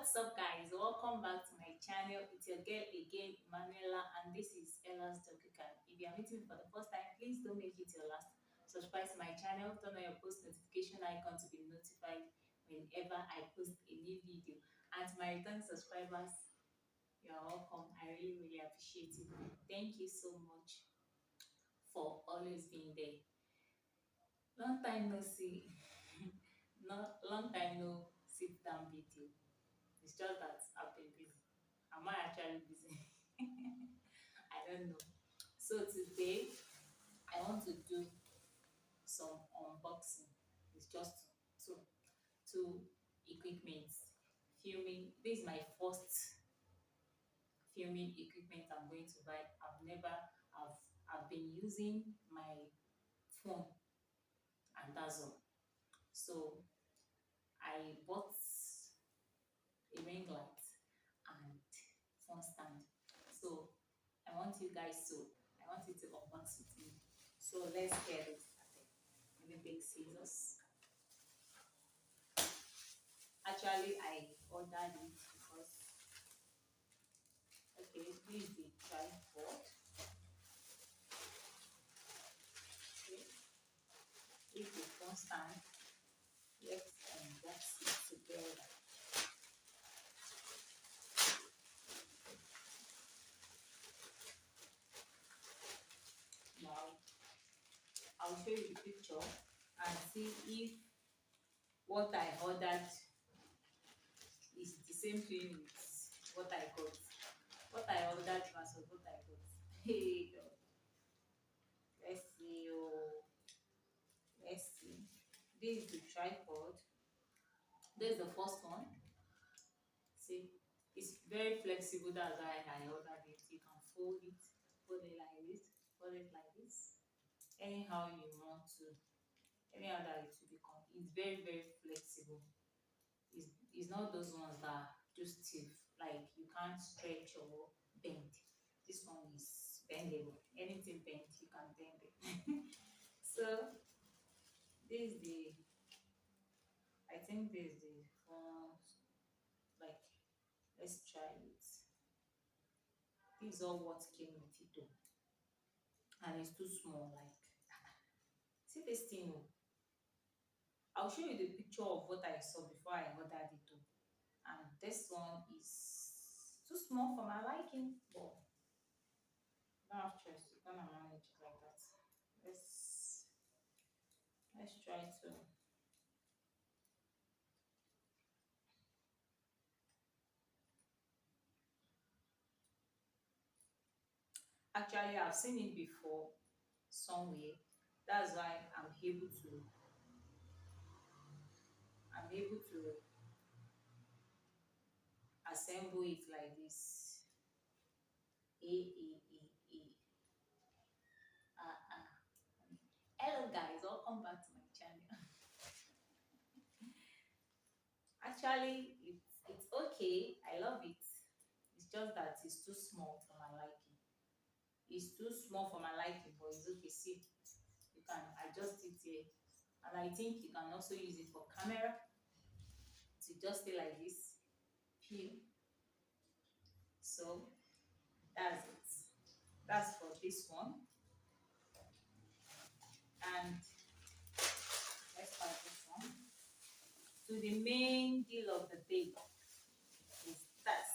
What's up, guys? Welcome back to my channel. It's your girl again, Manuela, and this is Ella's Topical. If you are meeting me for the first time, please don't make it your last. Subscribe to my channel, turn on your post notification icon to be notified whenever I post a new video. And to my return subscribers, you are welcome. I really appreciate it. Thank you so much for always being there. Long time no see. No, long time no sit down video. It's just that I've been busy. Am I actually busy? I don't know. So today I want to do some unboxing. It's just two equipments. Filming. This is my first filming equipment I'm going to buy. I've been using my phone, and that's all. So I bought a ring light and phone stand. So I want you to unbox with me. So let's get it started. Let me take scissors. Actually, I ordered it because this is the tripod. Okay, this is the phone stand. Let's unbox it together. Now, I'll show you the picture and see if what I ordered is the same thing with what I got. What I ordered versus what I got. Hey, God. Let's see. Let's see. This is the tripod. This is the first one. See, it's very flexible. That's why I ordered it. You can fold it like this, fold it like this. Anyhow you want to. Anyhow that it will become. It's very flexible. It's not those ones that are too stiff, like you can't stretch or bend. This one is bendable. Anything bent, you can bend it. So this is I think this is the front. Like, let's try it. This is all what came with it though, and it's too small. Like, see this thing. I'll show you the picture of what I saw before I ordered it too. And this one is too small for my liking, but don't have choice. You're gonna manage it like that. Let's try to. Actually, I've seen it before somewhere. That's why I'm able to assemble it like this. Hello guys, welcome back to my channel. Actually, it's okay. I love it. It's just that it's too small for my liking. It's too small for my liking, but it's okay. See, you can adjust it here, and I think you can also use it for camera to just stay like this. Feel. So that's it. That's for this one. And let's start this one. So the main deal of the day is this.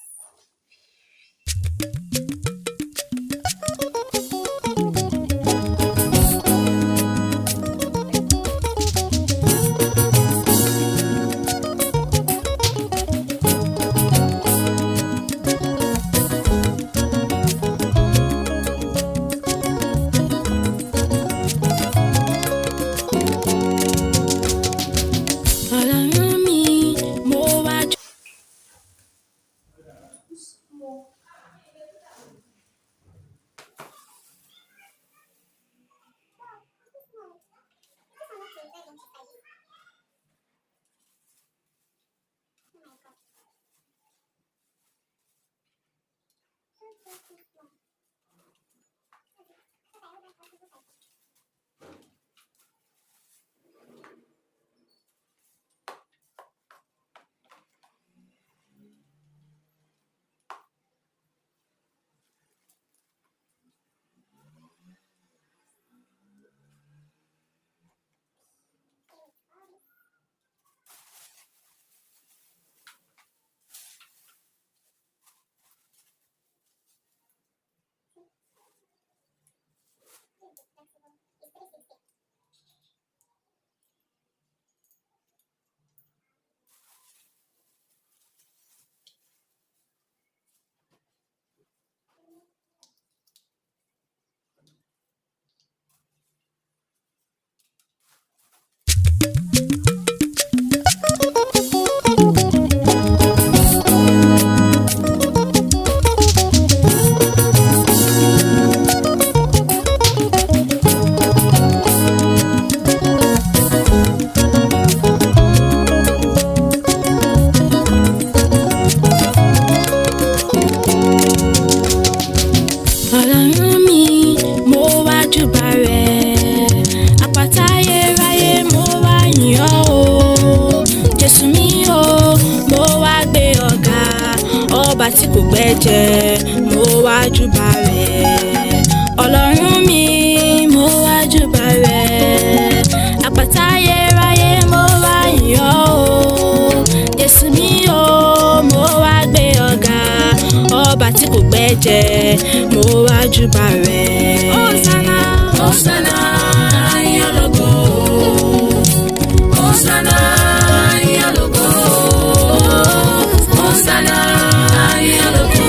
gbẹ́jẹ́ mo wá júbà rẹ̀. Ọlọ́run mi mo wá júbà rẹ̀. Àpáta ayérayé mo wá yìn ọ́ o. Jésù mi o mo wá gbé ọ̀gá. Ọba tí kò gbẹ́jẹ́ mo wá júbà rẹ̀. Hosanna Hosanna yìn ọ́ lógo. Hosanna yìn ọ́ lógo. Hosanna yìn ọ́ lógo.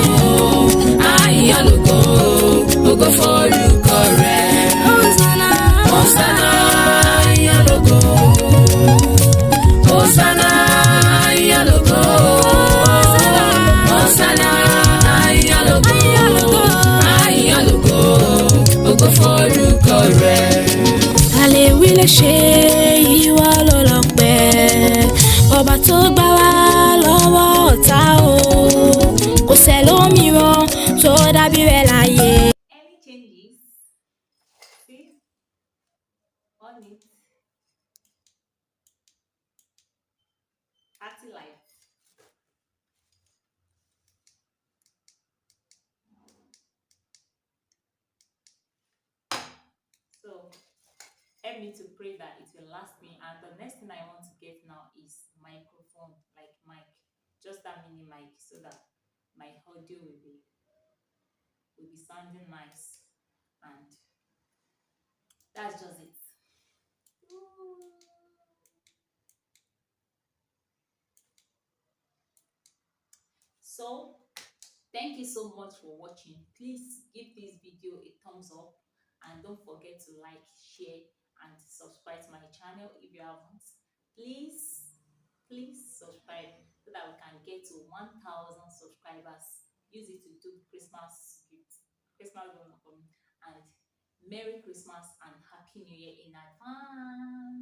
Yìn ọ́ lógo. Ògo forúkọ rẹ̀. Hosanna Hosanna yìn ọ́ lógo. Hosanna yìn ọ́ lógo. Hosanna yìn ọ́ lógo. Yìn ọ́ lógo. Ògo forúkọ rẹ̀. Àlèwí lè ṣe ìwọ ló lọ́pẹ́. Ọba tó gbà wá lọ́wọ́ ọ̀tá o. Kò sẹ́lòmíràn tó dàbí rẹ̀ láyé. Any changes? See on it. Party life. So help me to pray that it will last me. And the next thing I want to get now is microphone, like mic, just that mini mic, so that my audio will be sounding nice. And that's just it. So thank you so much for watching. Please give this video a thumbs up, and don't forget to like, share, and subscribe to my channel if you haven't. Please subscribe so that we can get to 1,000 subscribers. Use it to do Christmas gifts, Christmas bonus, and Merry Christmas and Happy New Year in advance.